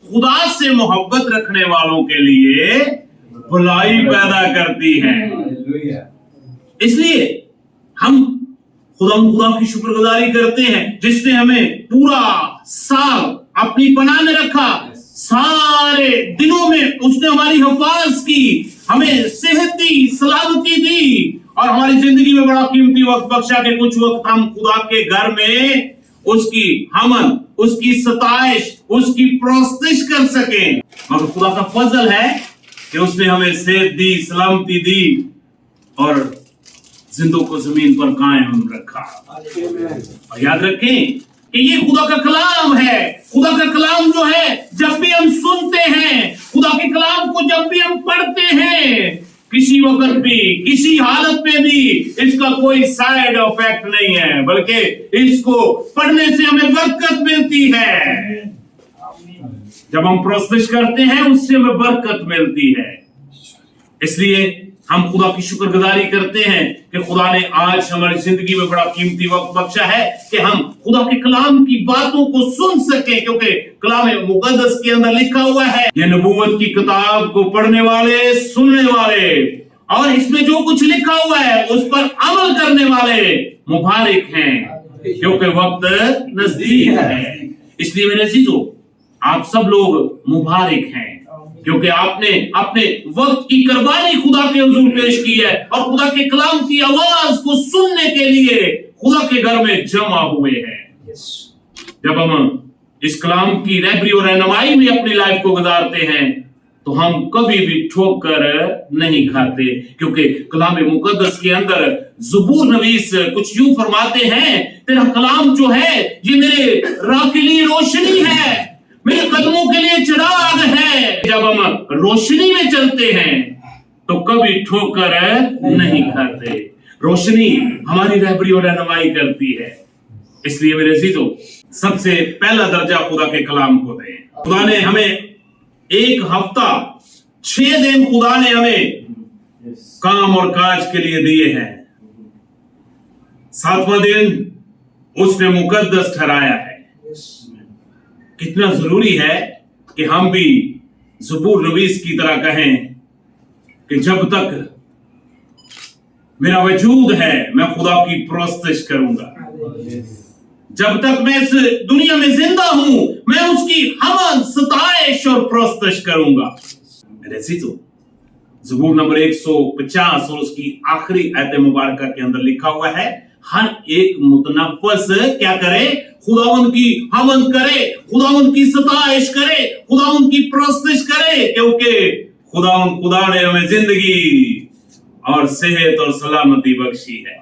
खुदा से मोहब्बत रखने वालों के लिए भलाई पैदा करती है। इसलिए हम खुदा की शुक्रगुजारी करते हैं जिसने हमें पूरा साल अपनी पनाह में रखा, सारे दिनों में उसने हमारी हिफाजत की, हमें सेहत दी, सलामती दी और हमारी जिंदगी में बड़ा कीमती वक्त बख्शा कि कुछ वक्त हम खुदा के घर में उसकी हमन, उसकी सताइश, उसकी प्रोस्तिश कर सकें। मगर खुदा का फजल है कि उसने हमें सेहत दी, सलामती दी और जिंदों को जमीन पर कायम रखा। और याद रखें कि ये खुदा का कलाम है। खुदा का कलाम जो है जब भी हम सुनते हैं, खुदा के कलाम को जब भी हम पढ़ते हैं, किसी वक्त भी, किसी हालत में भी इसका कोई साइड इफेक्ट नहीं है, बल्कि इसको पढ़ने से हमें बरकत मिलती है। जब हम प्रोसेस करते हैं उससे हमें बरकत मिलती है। इसलिए हम खुदा की शुक्रगुजारी करते हैं कि खुदा ने आज हमारी जिंदगी में बड़ा कीमती वक्त बख्शा है कि हम खुदा के कलाम की बातों को सुन सकें, क्योंकि कलाम मुकद्दस के अंदर लिखा हुआ है, ये नबूवत की किताब को पढ़ने वाले, सुनने वाले और इसमें जो कुछ लिखा हुआ है उस पर अमल करने वाले मुबारक हैं, क्योंकि वक्त नजदीक है। इसलिए मेरे अजीजों, आप सब लोग मुबारक हैं, क्योंकि आपने अपने वक्त की कुर्बानी खुदा के हुजूर पेश की है और खुदा के कलाम की आवाज को सुनने के लिए खुदा के घर में जमा हुए हैं। जब हम इस कलाम की रहबरी और रहनुमाई में अपनी लाइफ को गुजारते हैं तो हम कभी भी ठोकर नहीं खाते, क्योंकि कलाम मुकद्दस के अंदर ज़बूर नवीस कुछ यूं फरमाते हैं, तेरा कलाम जो है ये मेरे राह के लिए रोशनी है, मेरे कदमों के लिए चिराग है। जब हम रोशनी में चलते हैं तो कभी ठोकर नहीं खाते। रोशनी हमारी रहबरी और रहनुमाई करती है। इसलिए मेरे अजीजों, सबसे पहला दर्जा खुदा के कलाम को दें। खुदा ने हमें एक हफ्ता 6 दिन खुदा ने हमें काम और काज के लिए दिए हैं। 7वां दिन उसने मुकद्दस ठहराया है। कितना जरूरी है कि हम भी ज़बूर नवीस की तरह कहें कि जब तक मेरा वजूद है मैं खुदा की प्रोस्तिश करूंगा, जब तक मैं इस दुनिया में जिंदा हूं मैं उसकी हमन, सताइश और प्रोस्तिश करूंगा। मेरे अजीजों, ज़बूर नंबर 150 और उसकी आखिरी आयत मुबारक के अंदर लिखा हुआ है, हर एक मुतनफ्फस क्या करे, खुदावंद की हमन करे, खुदावंद की सताइश करे, खुदावंद की प्रोस्तिश करे, क्योंकि खुदा ने हमें जिंदगी और सेहत और सलामती बख्शी है।